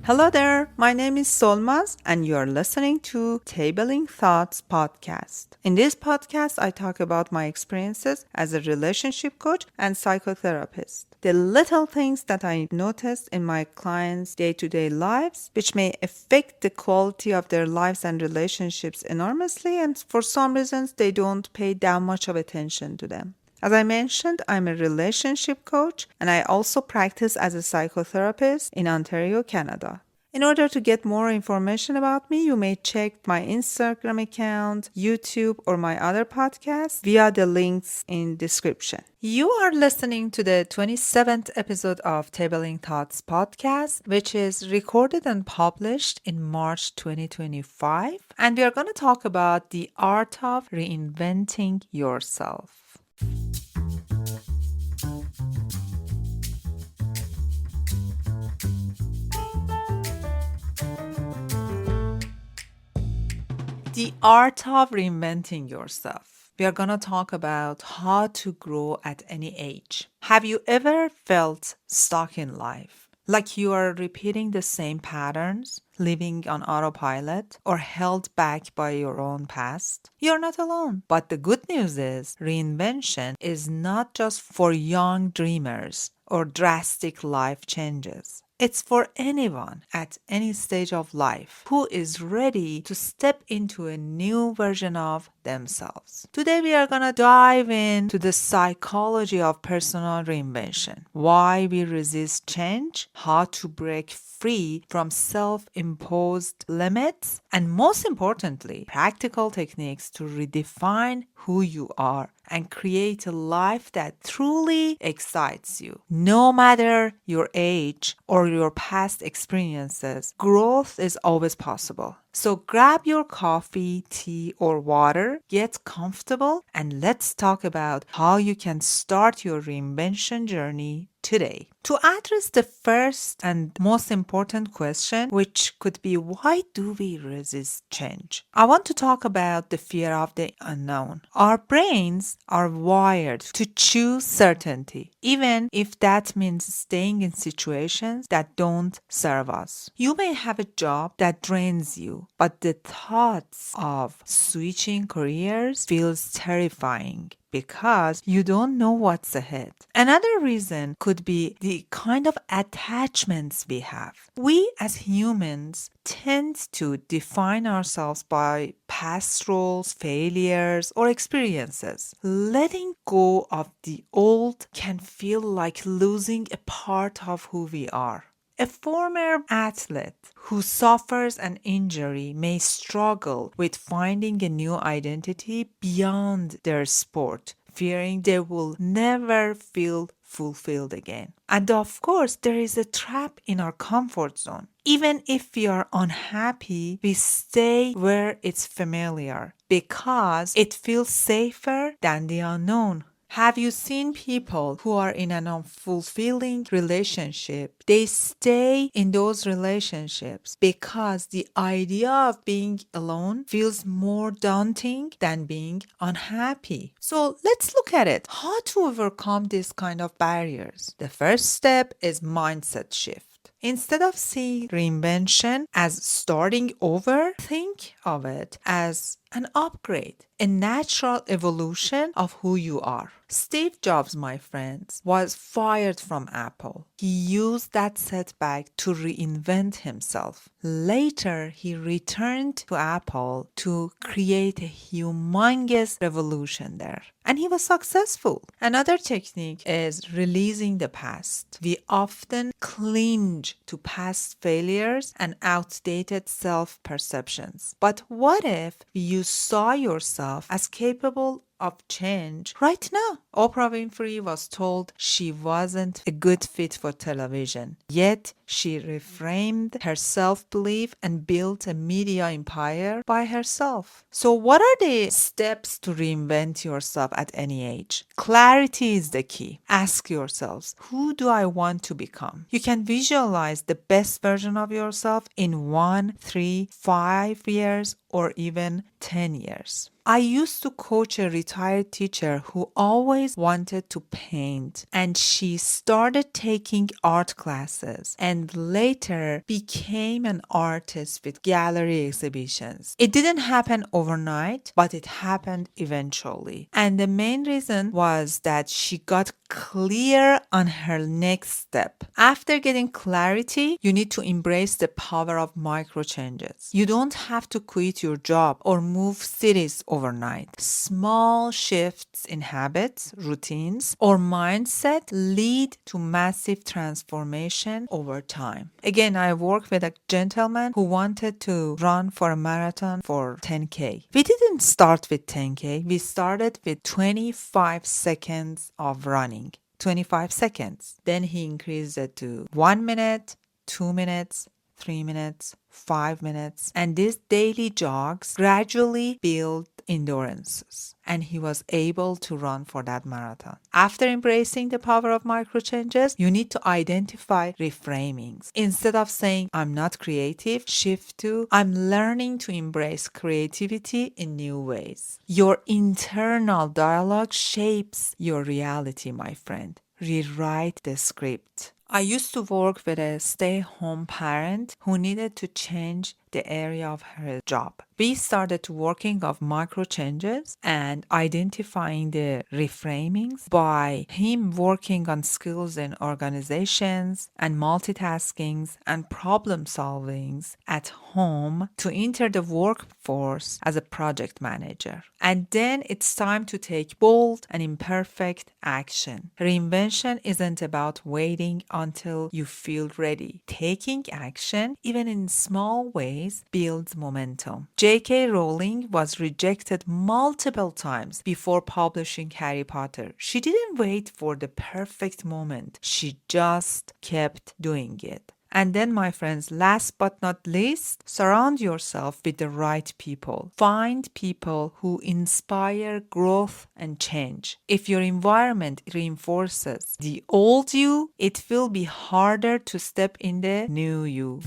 Hello there, my name is Solmaz, and you're listening to Tabling Thoughts podcast. In this podcast, I talk about my experiences as a relationship coach and psychotherapist. The little things that I noticed in my clients' day to day lives, which may affect the quality of their lives and relationships enormously, and for some reasons, they don't pay that much of attention to them. As I mentioned, I'm a relationship coach and I also practice as a psychotherapist in Ontario, Canada. In order to get more information about me, you may check my Instagram account, YouTube, or my other podcasts via the links in description. You are listening to the 27th episode of Tabling Thoughts podcast, which is recorded and published in March 2025. And we are going to talk about the art of reinventing yourself. The art of reinventing yourself. We are going to talk about how to grow at any age. Have you ever felt stuck in life? Like you are repeating the same patterns, living on autopilot, or held back by your own past? You're not alone. But the good news is, reinvention is not just for young dreamers or drastic life changes. It's for anyone at any stage of life who is ready to step into a new version of themselves. Today we are going to dive into the psychology of personal reinvention, why we resist change, how to break free from self-imposed limits, and most importantly, practical techniques to redefine who you are and create a life that truly excites you. No matter your age or your past experiences, growth is always possible. So grab your coffee, tea, or water, get comfortable, and let's talk about how you can start your reinvention journey today. To address the first and most important question, which could be why do we resist change? I want to talk about the fear of the unknown. Our brains are wired to choose certainty, even if that means staying in situations that don't serve us. You may have a job that drains you, but the thoughts of switching careers feels terrifying because you don't know what's ahead. Another reason could be the kind of attachments we have. We as humans tend to define ourselves by past roles, failures, or experiences. Letting go of the old can feel like losing a part of who we are. A former athlete who suffers an injury may struggle with finding a new identity beyond their sport, fearing they will never feel fulfilled again. And of course, there is a trap in our comfort zone. Even if we are unhappy, we stay where it's familiar because it feels safer than the unknown. Have you seen people who are in an unfulfilling relationship? They stay in those relationships because the idea of being alone feels more daunting than being unhappy. So let's look at it. How to overcome these kind of barriers? The first step is mindset shift. Instead of seeing reinvention as starting over, think of it as an upgrade, a natural evolution of who you are. Steve Jobs, my friends, was fired from Apple. He used that setback to reinvent himself. Later, he returned to Apple to create a humongous revolution there. And he was successful. Another technique is releasing the past. We often cling to past failures and outdated self-perceptions. But what if you saw yourself as capable of change right now? Oprah Winfrey was told she wasn't a good fit for television, yet she reframed her self-belief and built a media empire by herself. So what are the steps to reinvent yourself at any age? Clarity is the key. Ask yourselves, who do I want to become? You can visualize the best version of yourself in 1, 3, 5 years or even 10 years. I used to coach a retired teacher who always wanted to paint, and she started taking art classes and and later became an artist with gallery exhibitions. It didn't happen overnight, but it happened eventually. And the main reason was that she got clear on her next step. After getting clarity, you need to embrace the power of micro changes. You don't have to quit your job or move cities overnight. Small shifts in habits, routines, or mindset lead to massive transformation over time. Again, I work with a gentleman who wanted to run for a marathon for 10K. We didn't start with 10K, we started with 25 seconds of running. 25 seconds. Then he increased it to 1 minute, 2 minutes, 3 minutes, 5 minutes. And these daily jogs gradually build endurances. And he was able to run for that marathon. After embracing the power of micro changes, you need to identify reframings. Instead of saying, I'm not creative, shift to, I'm learning to embrace creativity in new ways. Your internal dialogue shapes your reality, my friend. Rewrite the script. I used to work with a stay-home parent who needed to change the area of her job. We started working on micro changes and identifying the reframings by him working on skills in organizations and multitaskings and problem solvings at home to enter the workforce as a project manager. And then it's time to take bold and imperfect action. Reinvention isn't about waiting until you feel ready. Taking action, even in small ways, builds momentum. J.K. Rowling was rejected multiple times before publishing Harry Potter. She didn't wait for the perfect moment. She just kept doing it. And then, my friends, last but not least, surround yourself with the right people. Find people who inspire growth and change. If your environment reinforces the old you, it will be harder to step in the new you.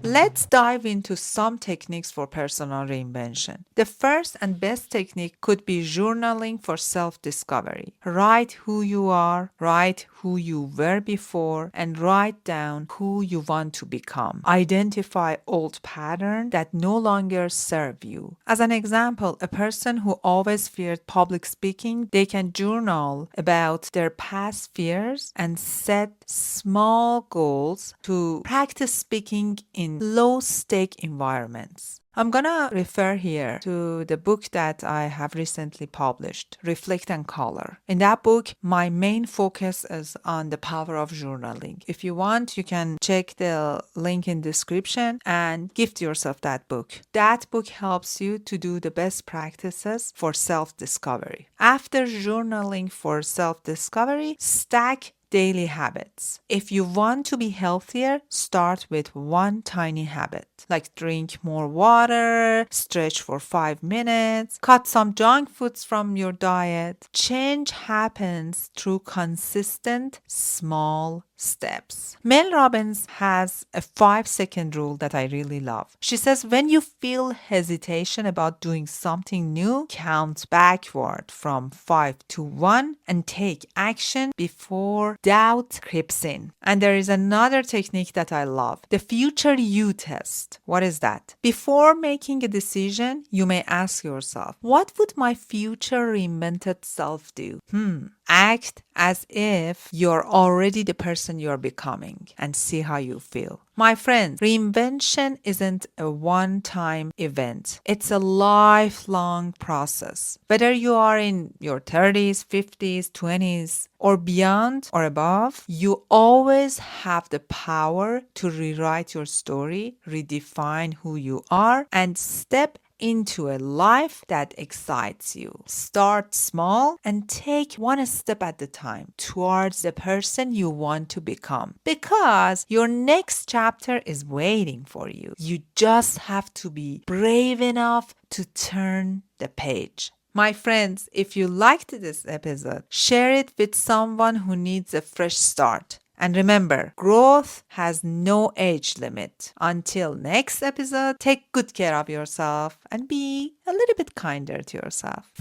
Let's dive into some techniques for personal reinvention. The first and best technique could be journaling for self-discovery. Write who you are, write who you were before, and write down who you want to become. Identify old patterns that no longer serve you. As an example, a person who always feared public speaking, they can journal about their past fears and set small goals to practice speaking in low-stake environments. I'm gonna refer here to the book that I have recently published, Reflect and Color. In that book, my main focus is on the power of journaling. If you want, you can check the link in description and gift yourself that book. That book helps you to do the best practices for self-discovery. After journaling for self-discovery, stack daily habits. If you want to be healthier, start with one tiny habit, like drink more water, stretch for 5 minutes, cut some junk foods from your diet. Change happens through consistent, small steps. Mel Robbins has a 5-second rule that I really love. She says, when you feel hesitation about doing something new, count backward from 5 to 1 and take action before doubt creeps in. And there is another technique that I love, the future you test. What is that? Before making a decision, you may ask yourself, what would my future reinvented self do? Act as if you're already the person you're becoming and see how you feel. My friends, reinvention isn't a one-time event. It's a lifelong process. Whether you are in your 30s, 50s, 20s, or beyond or above, you always have the power to rewrite your story, redefine who you are, and step into a life that excites you. Start small and take one step at a time towards the person you want to become, because your next chapter is waiting for you. You just have to be brave enough to turn the page. My friends, if you liked this episode, share it with someone who needs a fresh start. And remember, growth has no age limit. Until next episode, take good care of yourself and be a little bit kinder to yourself.